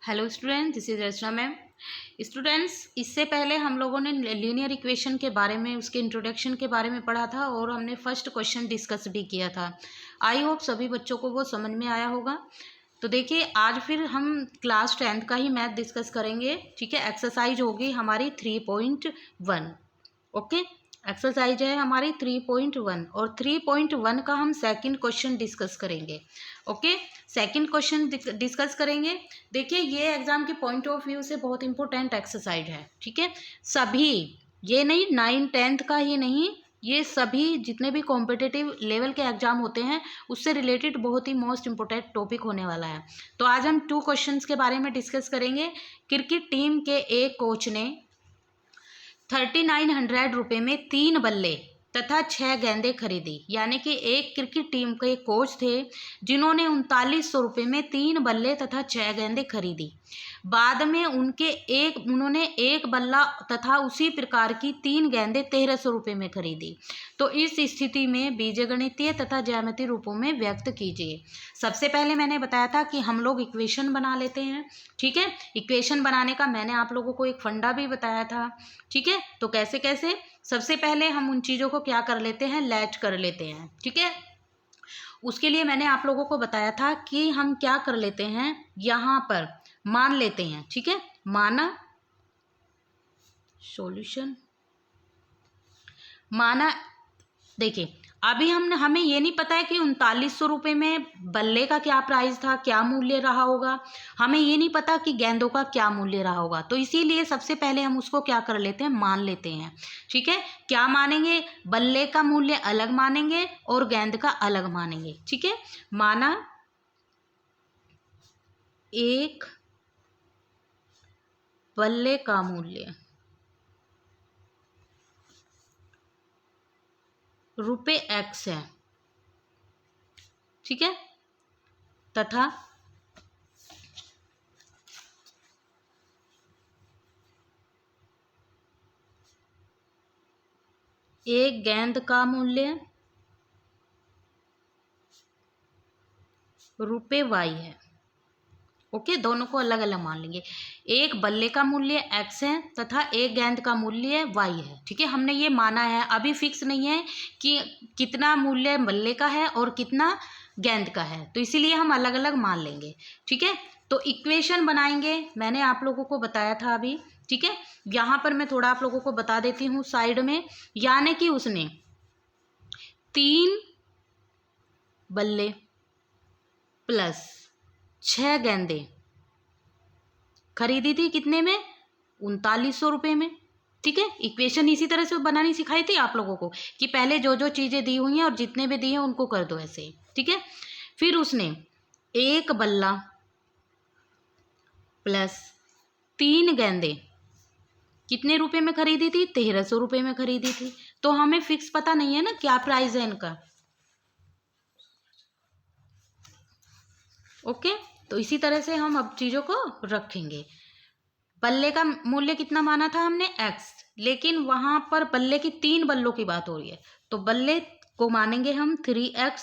Hello student, this is Rachna ma'am. Students, इससे पहले हम लोगों ने लीनियर इक्वेशन के बारे में, उसके इंट्रोडक्शन के बारे में पढ़ा था और हमने फर्स्ट क्वेश्चन डिस्कस भी किया था। आई होप सभी बच्चों को वो समझ में आया होगा। तो देखिए, आज फिर हम क्लास 10th का ही मैथ डिस्कस करेंगे। ठीक है, एक्सरसाइज होगी हमारी 3.1। ओके, एक्सरसाइज है हमारी 3.1 और 3.1 का हम सेकंड क्वेश्चन डिस्कस करेंगे। ओके, सेकंड क्वेश्चन डिस्कस करेंगे। देखिए, ये एग्जाम के पॉइंट ऑफ व्यू से बहुत इंपॉर्टेंट एक्सरसाइज है। ठीक है, सभी, ये नहीं 9th 10th का ही नहीं, ये सभी जितने भी कॉम्पिटिटिव लेवल के एग्जाम होते हैं उससे रिलेटेड बहुत ही मोस्ट इंपॉर्टेंट टॉपिक होने वाला है। तो आज हम 2 क्वेश्चंस के बारे में डिस्कस करेंगे। क्रिकेट टीम के एक कोच ने 3900 रुपये में 3 बल्ले तथा 6 गेंदें खरीदी। यानी कि एक क्रिकेट टीम के कोच थे जिन्होंने 3900 रुपये में 3 बल्ले तथा 6 गेंदें खरीदी। बाद में उन्होंने एक बल्ला तथा उसी प्रकार की 3 गेंदें 1300 रुपये में खरीदी। तो इस स्थिति में बीजगणितीय तथा ज्यामितीय रूपों में व्यक्त कीजिए। सबसे पहले मैंने बताया था कि हम लोग इक्वेशन बना लेते हैं। ठीक है, इक्वेशन बनाने का मैंने आप लोगों को एक फंडा भी बताया था। ठीक है, तो कैसे कैसे, सबसे पहले हम उन चीज़ों को क्या कर लेते हैं, लैच कर लेते हैं। ठीक है, उसके लिए मैंने आप लोगों को बताया था कि हम क्या कर लेते हैं, यहाँ पर मान लेते हैं। ठीक है, माना सॉल्यूशन, माना, देखिए अभी हमें ये नहीं पता है कि 3900 रुपये में बल्ले का क्या प्राइस था, क्या मूल्य रहा होगा। हमें ये नहीं पता कि गेंदों का क्या मूल्य रहा होगा। तो इसीलिए सबसे पहले हम उसको क्या कर लेते हैं, मान लेते हैं। ठीक है, क्या मानेंगे, बल्ले का मूल्य अलग मानेंगे और गेंद का अलग मानेंगे। ठीक है, माना एक बल्ले का मूल्य रुपये x है। ठीक है, तथा एक गेंद का मूल्य रुपये y है। ओके, दोनों को अलग अलग मान लेंगे। एक बल्ले का मूल्य x है तथा एक गेंद का मूल्य y है। ठीक है, हमने ये माना है, अभी फिक्स नहीं है कि कितना मूल्य बल्ले का है और कितना गेंद का है, तो इसीलिए हम अलग अलग मान लेंगे। ठीक है, तो इक्वेशन बनाएंगे, मैंने आप लोगों को बताया था अभी। ठीक है, यहाँ पर मैं थोड़ा आप लोगों को बता देती हूँ साइड में। यानी कि उसने 3 बल्ले प्लस 6 गेंदें खरीदी थी, कितने में, 3900 रुपये में। ठीक है, इक्वेशन इसी तरह से बनानी सिखाई थी आप लोगों को कि पहले जो जो चीज़ें दी हुई हैं और जितने भी दिए हैं उनको कर दो ऐसे ही। ठीक है, फिर उसने एक बल्ला प्लस 3 गेंदें कितने रुपए में खरीदी थी, 1300 रुपये में खरीदी थी। तो हमें फिक्स पता नहीं है ना क्या प्राइस है इनका। ओके, तो इसी तरह से हम अब चीज़ों को रखेंगे। बल्ले का मूल्य कितना माना था हमने, x, लेकिन वहां पर बल्ले की 3 बल्लों की बात हो रही है, तो बल्ले को मानेंगे हम 3x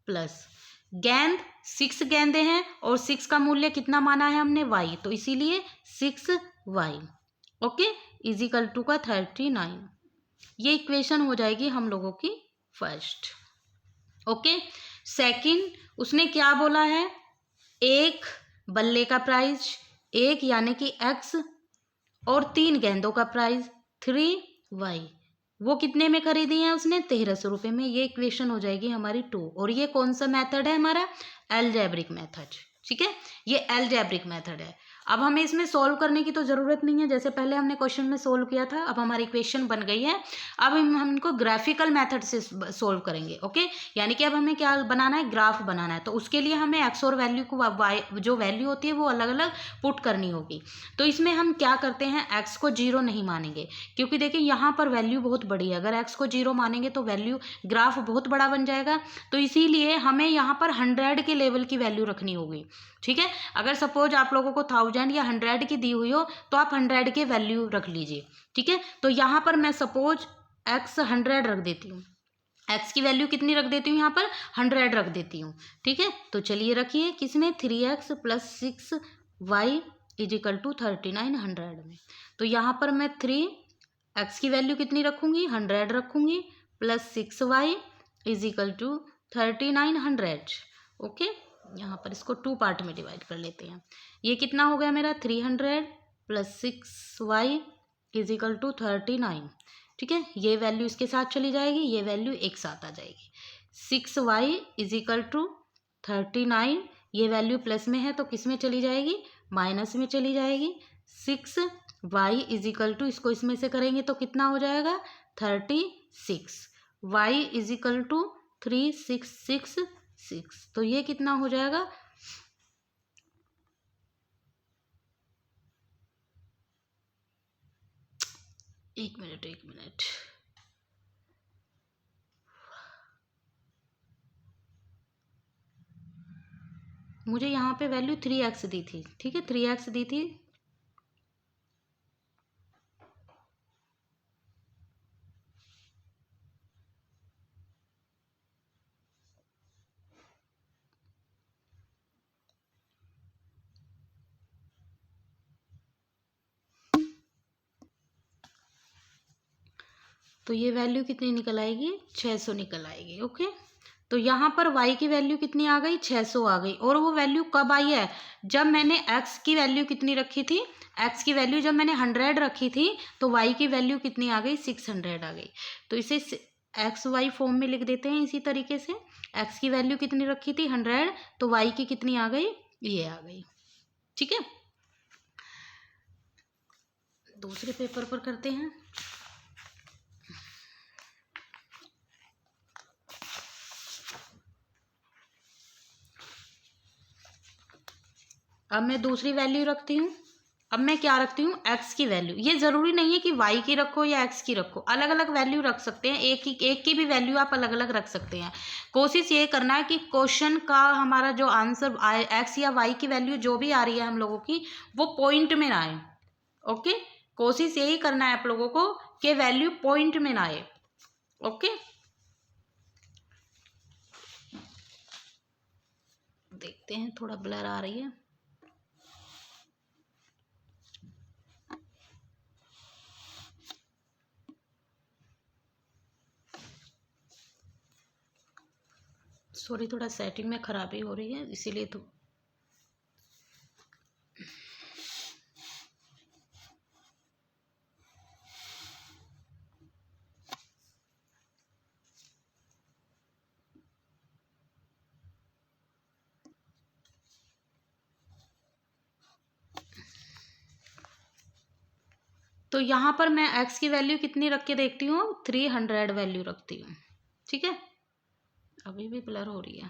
प्लस गेंद 6 गेंदे हैं और 6 का मूल्य कितना माना है हमने, y, तो इसीलिए 6y। ओके, इजिकल टू का 39। ये इक्वेशन हो जाएगी हम लोगों की फर्स्ट। ओके, सेकंड, उसने क्या बोला है, एक बल्ले का प्राइस एक यानी कि x और 3 गेंदों का प्राइस 3y, वो कितने में खरीदी है उसने, 1300 रुपये में। ये इक्वेशन हो जाएगी हमारी 2। और ये कौन सा मेथड है हमारा, अलजेब्रिक मेथड। ठीक है, ये अलजेब्रिक मेथड है। अब हमें इसमें सॉल्व करने की तो ज़रूरत नहीं है, जैसे पहले हमने क्वेश्चन में सॉल्व किया था। अब हमारी इक्वेशन बन गई है, अब हम इनको ग्राफिकल मेथड से सॉल्व करेंगे। ओके, यानी कि अब हमें क्या बनाना है, ग्राफ बनाना है। तो उसके लिए हमें एक्स और वैल्यू को वाई, जो वैल्यू होती है वो अलग अलग पुट करनी होगी। तो इसमें हम क्या करते हैं, एक्स को 0 नहीं मानेंगे, क्योंकि देखिए यहाँ पर वैल्यू बहुत बड़ी है। अगर एक्स को 0 मानेंगे तो वैल्यू, ग्राफ बहुत बड़ा बन जाएगा। तो इसीलिए हमें यहाँ पर 100 के लेवल की वैल्यू रखनी होगी। ठीक है, अगर सपोज आप लोगों को 1000 या 100 की दी हुई हो तो आप 100 के वैल्यू रख लीजिए। ठीक है, तो यहाँ पर मैं सपोज x 100 रख देती हूँ, x की वैल्यू कितनी रख देती हूँ, यहाँ पर 100 रख देती हूँ। ठीक है, तो चलिए रखिए, किसमें, 3x plus 6 y is equal to 3900 में। तो यहाँ पर मैं 3x की वैल्यू कितनी रखूँगी, 100 रखूँगी, plus 6y is equal to 3900। Okay, यहाँ पर इसको 2 पार्ट में डिवाइड कर लेते हैं। ये कितना हो गया मेरा, 300 plus 6y is equal to 39। ठीक है, ये वैल्यू इसके साथ चली जाएगी, ये वैल्यू एक साथ आ जाएगी। 6y इज इक्वल टू 39, ये वैल्यू प्लस में है तो किस में चली जाएगी, माइनस में चली जाएगी। 6y इज इक्वल टू, इसको इसमें से करेंगे तो कितना हो जाएगा, 36। y इज इक्वल टू 3666, तो ये कितना हो जाएगा, एक मिनट, मुझे यहाँ पे वैल्यू 3x दी थी। ठीक है, 3x दी थी। तो ये वैल्यू कितनी निकल आएगी, 600 निकल आएगी। ओके, तो यहाँ पर y की वैल्यू कितनी आ गई, 600 आ गई। और वो वैल्यू कब आई है, जब मैंने x की वैल्यू कितनी रखी थी, x की वैल्यू जब मैंने 100 रखी थी तो y की वैल्यू कितनी आ गई, 600 आ गई। तो इसे एक्स वाई फॉर्म में लिख देते हैं। इसी तरीके से x की वैल्यू कितनी रखी थी, 100, तो y की कितनी आ गई, ये आ गई। ठीक है, दूसरे पेपर पर करते हैं। अब मैं दूसरी वैल्यू रखती हूँ। अब मैं क्या रखती हूँ, x की वैल्यू। ये ज़रूरी नहीं है कि y की रखो या x की रखो, अलग अलग वैल्यू रख सकते हैं। एक की भी वैल्यू आप अलग अलग रख सकते हैं। कोशिश ये करना है कि क्वेश्चन का हमारा जो आंसर x या y की वैल्यू जो भी आ रही है हम लोगों की, वो पॉइंट में ना आए। ओके, कोशिश यही करना है आप लोगों को कि वैल्यू पॉइंट में ना आए। ओके, देखते हैं, थोड़ा ब्लर आ रही है। सॉरी, थोड़ा सेटिंग में खराबी हो रही है, इसीलिए तो। तो यहाँ पर मैं x की वैल्यू कितनी रख के देखती हूँ, 300 वैल्यू रखती हूँ। ठीक है, अभी भी ब्लर हो रही है।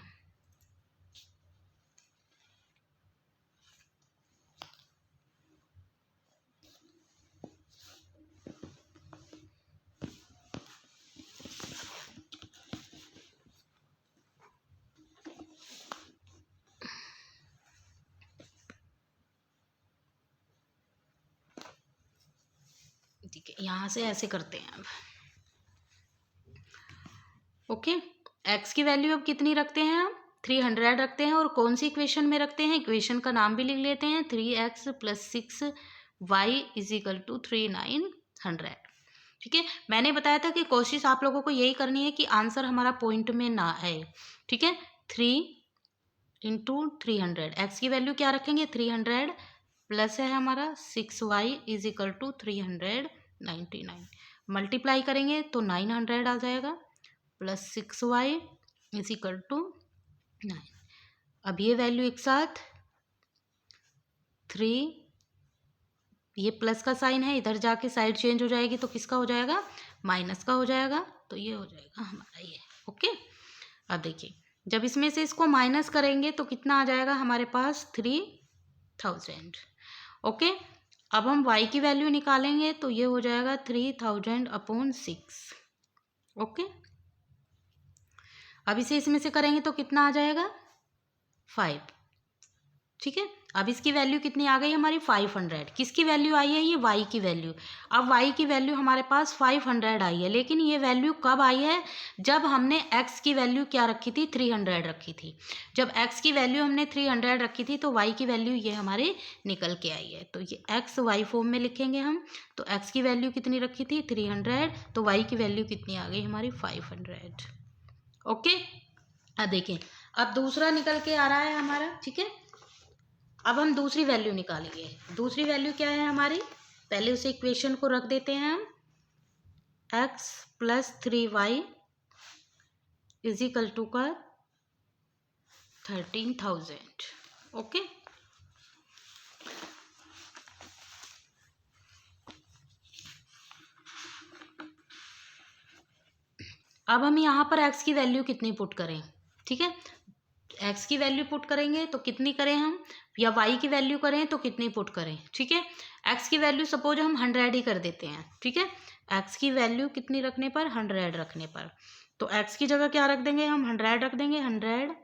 ठीक है, यहाँ से ऐसे करते हैं अब। ओके, x की वैल्यू अब कितनी रखते हैं हम, 300 रखते हैं। और कौन सी इक्वेशन में रखते हैं, इक्वेशन का नाम भी लिख लेते हैं, 3x plus 6y is equal to 3900। ठीक है, मैंने बताया था कि कोशिश आप लोगों को यही करनी है कि आंसर हमारा पॉइंट में ना आए। ठीक है, 3 इंटू 300, एक्स की वैल्यू क्या रखेंगे, 300, प्लस है हमारा 6y is equal to 399, multiply करेंगे तो 900 आ जाएगा, plus 6y is equal to 9। अब ये वैल्यू एक साथ 3, ये प्लस का साइन है, इधर जाके साइड चेंज हो जाएगी तो किसका हो जाएगा, माइनस का हो जाएगा। तो ये हो जाएगा हमारा ये। ओके, अब देखिए, जब इसमें से इसको माइनस करेंगे तो कितना आ जाएगा हमारे पास, 3000। ओके, अब हम y की वैल्यू निकालेंगे तो ये हो जाएगा 3000/6। ओके, अब इसे इसमें से करेंगे तो कितना आ जाएगा, 5। ठीक है। अब इसकी वैल्यू कितनी आ गई हमारी 500। किसकी वैल्यू आई है? ये y की वैल्यू। अब y की वैल्यू हमारे पास 500 आई है, लेकिन ये वैल्यू कब आई है? जब हमने x की वैल्यू क्या रखी थी? 300 रखी थी। जब x की वैल्यू हमने 300 रखी थी तो y की वैल्यू ये हमारे निकल के आई है। तो ये x y फॉर्म में लिखेंगे हम। तो x की वैल्यू कितनी रखी थी? 300। तो y की वैल्यू कितनी आ गई हमारी? 500। ओके। अब देखें, अब दूसरा निकल के आ रहा है हमारा। ठीक है, अब हम दूसरी वैल्यू निकालेंगे। दूसरी वैल्यू क्या है हमारी? पहले उसे इक्वेशन को रख देते हैं हम। x plus 3y is equal to का 13,000। ओके। अब हम यहाँ पर x की वैल्यू कितनी पुट करें? ठीक है, x की वैल्यू पुट करेंगे तो कितनी करें हम, या y की वैल्यू करें तो कितनी पुट करें? ठीक है, x की वैल्यू सपोज हम 100 ही कर देते हैं। ठीक है, x की वैल्यू कितनी रखने पर? 100 रखने पर। तो x की जगह क्या रख देंगे हम? 100 रख देंगे। 100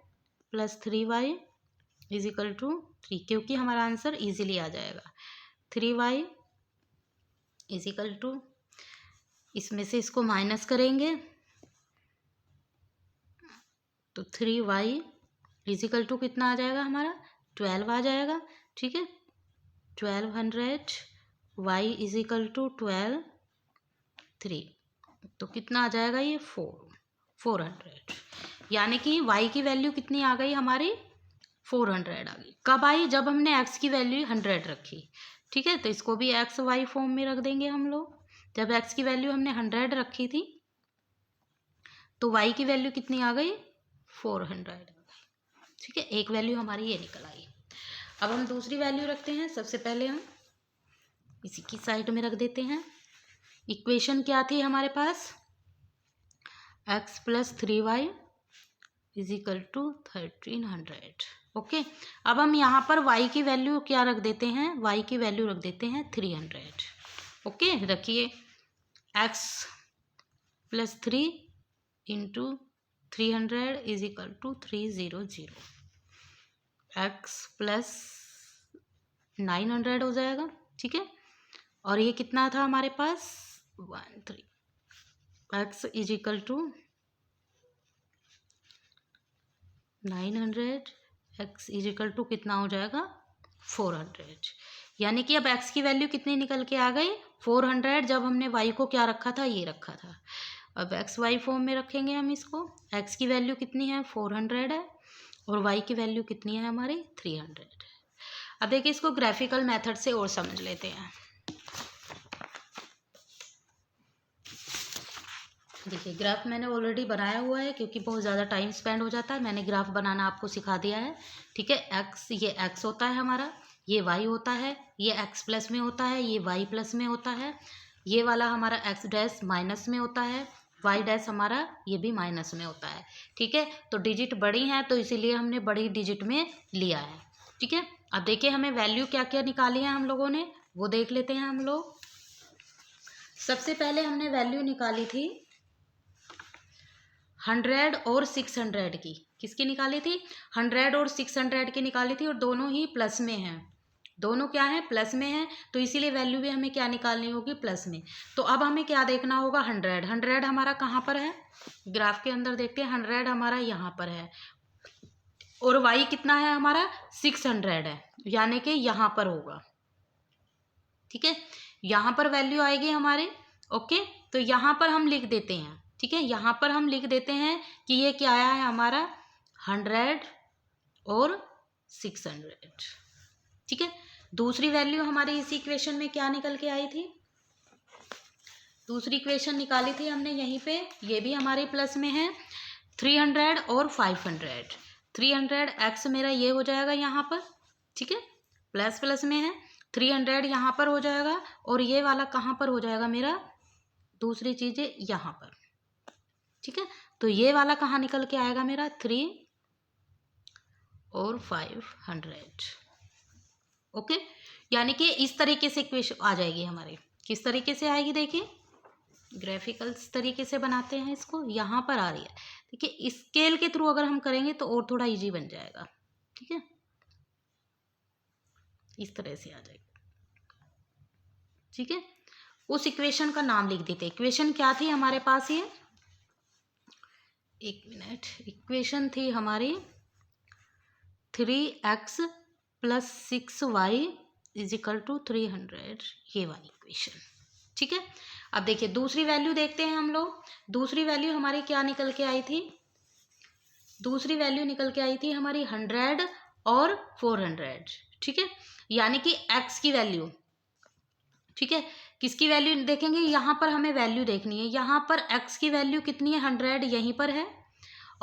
plus 3y is equal to 3, क्योंकि हमारा आंसर इजीली आ जाएगा। 3y इज इक्वल टू, इसमें से इसको माइनस करेंगे तो 3y इज इक्वल टू कितना आ जाएगा हमारा? 12 आ जाएगा। ठीक है, 1200 y इज इक्वल टू 12 3, तो कितना आ जाएगा ये? 400। यानी कि y की वैल्यू कितनी आ गई हमारी? 400 आ गई। कब आई? जब हमने x की वैल्यू 100 रखी। ठीक है, तो इसको भी x y फॉर्म में रख देंगे हम लोग। जब x की वैल्यू हमने 100 रखी थी तो y की वैल्यू कितनी आ गई? 400 आ गई। ठीक है, एक वैल्यू हमारी ये निकल आई। अब हम दूसरी वैल्यू रखते हैं। सबसे पहले हम इसी की साइड में रख देते हैं। इक्वेशन क्या थी हमारे पास? x plus 3y is equal to 1300। Okay. अब हम यहाँ पर y की वैल्यू क्या रख देते हैं? y की वैल्यू रख देते हैं 300। ओके, रखिए। x plus 3 into 300 is equal to 300। x plus 900 हो जाएगा। ठीक है, और ये कितना था हमारे पास? 13। x is equal to 900, x is equal to कितना हो जाएगा? 400। यानी कि अब x की वैल्यू कितनी निकल के आ गई? 400। जब हमने y को क्या रखा था? ये रखा था। अब x y फॉर्म में रखेंगे हम इसको। x की वैल्यू कितनी है? 400 है, और y की वैल्यू कितनी है हमारी? 300। अब देखिए, इसको ग्राफिकल मेथड से और समझ लेते हैं। देखिए, ग्राफ मैंने ऑलरेडी बनाया हुआ है, क्योंकि बहुत ज़्यादा टाइम स्पेंड हो जाता है। मैंने ग्राफ बनाना आपको सिखा दिया है। ठीक है, ये x होता है हमारा, ये y होता है, ये x प्लस में होता है, ये y प्लस में होता है, ये वाला हमारा x डैश माइनस में होता है, y डैश हमारा ये भी माइनस में होता है। ठीक है, तो डिजिट बड़ी हैं तो इसीलिए हमने बड़ी डिजिट में लिया है। ठीक है, अब देखिए हमें वैल्यू क्या क्या निकाली है हम लोगों ने, वो देख लेते हैं हम लोग। सबसे पहले हमने वैल्यू निकाली थी 100 और 600 की। किसकी निकाली थी? 100 और 600 की निकाली थी, और दोनों ही प्लस में हैं। दोनों क्या है? प्लस में है, तो इसीलिए वैल्यू भी हमें क्या निकालनी होगी? प्लस में। तो अब हमें क्या देखना होगा? 100 हमारा कहाँ पर है? ग्राफ के अंदर देखते हैं। 100 हमारा यहाँ पर है, और y कितना है हमारा? 600 है, यानी कि यहाँ पर होगा। ठीक है, यहाँ पर वैल्यू आएगी हमारे। ओके, तो यहाँ पर हम लिख देते हैं। ठीक है, यहाँ पर हम लिख देते हैं कि ये क्या आया है हमारा? 100 और 600। ठीक है, दूसरी वैल्यू हमारी इसी इक्वेशन में क्या निकल के आई थी? दूसरी इक्वेशन निकाली थी हमने यहीं पे, ये भी हमारे प्लस में है। 300 और 500। 300 x मेरा ये हो जाएगा यहाँ पर। ठीक है, प्लस प्लस में है। 300 यहाँ पर हो जाएगा, और ये वाला कहाँ पर हो जाएगा मेरा? दूसरी चीज़ें यहाँ पर। ठीक है, तो ये वाला कहाँ निकल के आएगा मेरा? 3 और 500। ओके, यानी कि इस तरीके से इक्वेशन आ जाएगी हमारे। किस तरीके से आएगी? देखिए, ग्राफिकल्स तरीके से बनाते हैं इसको। यहाँ पर आ रही है। देखिए, स्केल के थ्रू अगर हम करेंगे तो और थोड़ा इजी बन जाएगा। ठीक है, इस तरह से आ जाएगा। ठीक है, उस इक्वेशन का नाम लिख देते। इक्वेशन क्या थी हमारे पास? ये 1 मिनट, इक्वेशन थी हमारी 3x + 6y = 300, ये वाली इक्वेशन। ठीक है, अब देखिए दूसरी वैल्यू देखते हैं हम लोग। दूसरी वैल्यू हमारी क्या निकल के आई थी? दूसरी वैल्यू निकल के आई थी हमारी 100 और 400। ठीक है, यानी कि x की वैल्यू। ठीक है, किसकी वैल्यू देखेंगे? यहाँ पर हमें वैल्यू देखनी है। यहाँ पर x की वैल्यू कितनी है? 100 यहीं पर है,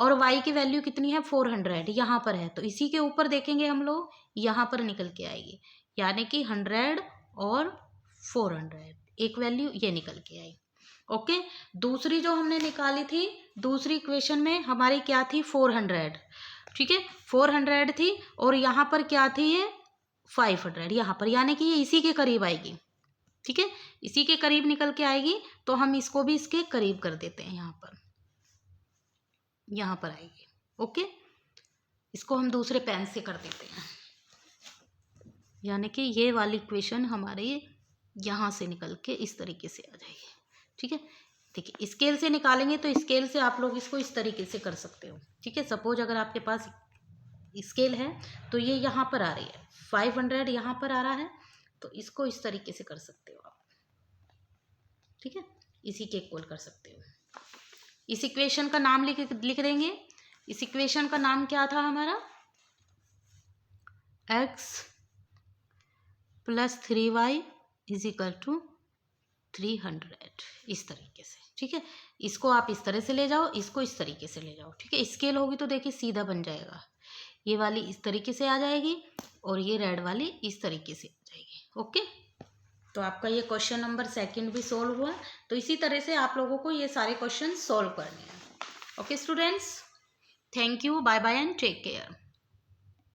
और y की वैल्यू कितनी है? 400 यहाँ पर है। तो इसी के ऊपर देखेंगे हम लोग, यहाँ पर निकल के आएगी, यानी कि 100 और 400, एक वैल्यू ये निकल के आई। ओके, दूसरी जो हमने निकाली थी, दूसरी इक्वेशन में हमारी क्या थी? 400। ठीक है, 400 थी, और यहाँ पर क्या थी? ये 500 यहाँ पर, यानी कि ये इसी के करीब आएगी। ठीक है, इसी के करीब निकल के आएगी, तो हम इसको भी इसके करीब कर देते हैं। यहाँ पर आएगी। ओके, इसको हम दूसरे पेन से कर देते हैं, यानी कि ये वाली इक्वेशन हमारी यहाँ से निकल के इस तरीके से आ जाएगी। ठीक है, देखिए स्केल से निकालेंगे तो स्केल से आप लोग इसको इस तरीके से कर सकते हो। ठीक है, सपोज अगर आपके पास स्केल है तो ये यहाँ पर आ रही है, 500 यहाँ पर आ रहा है, तो इसको इस तरीके से कर सकते हो आप। ठीक है, इसी के इक्वल कर सकते हो। इस इक्वेशन का नाम लिख देंगे। इस इक्वेशन का नाम क्या था हमारा? x + 3y = 300, इस तरीके से। ठीक है, इसको आप इस तरह से ले जाओ, इसको इस तरीके से ले जाओ। ठीक है, स्केल होगी तो देखिए सीधा बन जाएगा। ये वाली इस तरीके से आ जाएगी, और ये रेड वाली इस तरीके से आ जाएगी। ओके, तो आपका ये क्वेश्चन नंबर 2 भी सोल्व हुआ। तो इसी तरह से आप लोगों को ये सारे क्वेश्चन सोल्व करने हैं। Okay students, thank you, bye bye and take care.